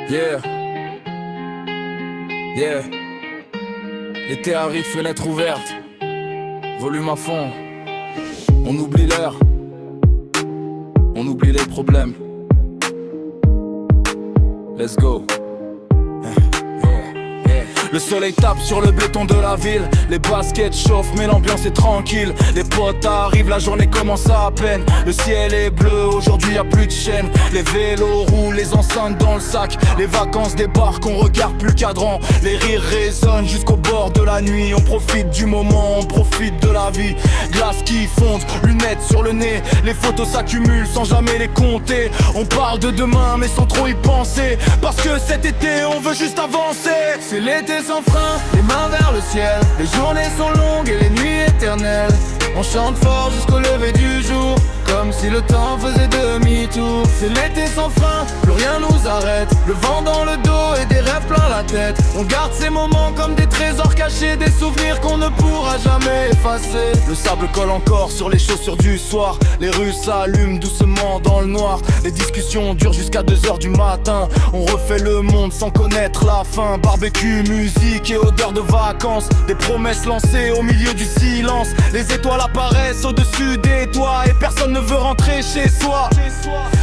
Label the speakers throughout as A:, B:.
A: Yeah. Yeah. L'été arrive, fenêtre ouverte. Volume à fond. On oublie l'heure. On oublie les problèmes. Let's go. Le soleil tape sur le béton de la ville. Les baskets chauffent mais l'ambiance est tranquille. Les potes arrivent, la journée commence à peine. Le ciel est bleu, aujourd'hui y a plus de chaîne. Les vélos roulent, les enceintes dans le sac. Les vacances débarquent, on regarde plus le cadran. Les rires résonnent jusqu'au bord de la nuit. On profite du moment, on profite de la vie. Glace qui fonde, lunettes sur le nez. Les photos s'accumulent sans jamais les compter. On parle de demain mais sans trop y penser. Parce que cet été on veut juste avancer. C'est l'été sans frein, les mains vers le ciel. Les journées sont longues et les nuits éternelles. On chante fort jusqu'au lever du jour, comme si le temps faisait demi-tour. C'est l'été sans frein, plus rien nous arrête. Le vent dans le dos et des rêves plein la tête. On garde ces moments comme des trésors cachés, des souvenirs qu'on ne pourra jamais effacer. Le sable colle encore sur les chaussures du soir. Les rues s'allument doucement dans le noir. Les discussions durent jusqu'à 2h du matin. On refait le monde sans connaître la fin. Barbecue, musique et odeur de vacances. Des promesses lancées au milieu du silence. Les étoiles apparaissent au-dessus des toits et personne ne veut rentrer chez soi.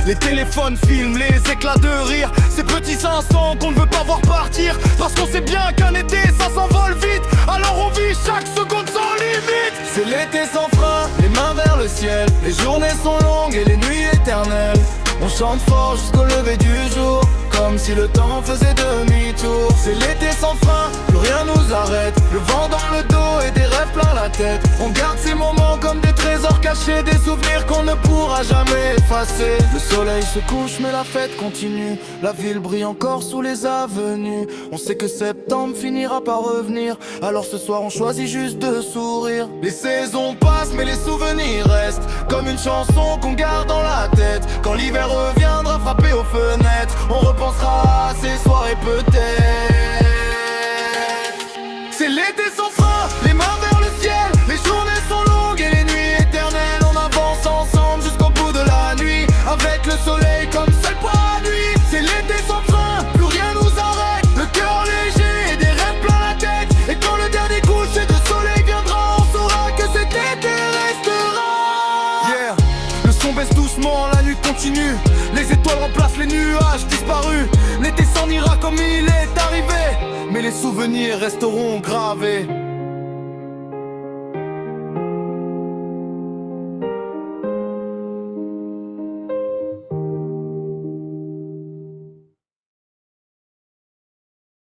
A: Les téléphones filment les éclats de rire. Ces petits instants qu'on ne veut pas voir partir. Parce qu'on sait bien qu'un été ça s'envole vite. Alors on vit chaque seconde sans limite. C'est l'été sans frein, les mains vers le ciel. Les journées sont longues et les nuits éternelles. On chante fort jusqu'au lever du jour, comme si le temps faisait demi-tour. C'est l'été sans frein, plus rien nous arrête. Le vent dans le dos et des rêves plein la tête. On garde ces moments comme des trésors cachés, des souvenirs qu'on ne pourra jamais effacer. Le soleil se couche mais la fête continue. La ville brille encore sous les avenues. On sait que septembre finira par revenir. Alors ce soir on choisit juste de sourire. Les saisons passent mais les souvenirs restent, comme une chanson qu'on garde dans la tête. Quand l'hiver reviendra frapper aux fenêtres, on repensera à ces soirées peut-être. C'est l'été sans frein, les mains vers le ciel. Les journées sont longues et les nuits éternelles. On avance ensemble jusqu'au bout de la nuit, avec le soleil comme seul parapluie. C'est l'été sans frein, plus rien nous arrête. Le cœur léger et des rêves plein la tête. Et quand le dernier coucher de soleil viendra, on saura que cet été restera. Yeah, le son baisse doucement, la nuit continue. Les étoiles remplacent les nuages disparus. L'été s'en ira comme il est arrivé, mais les souvenirs resteront gravés.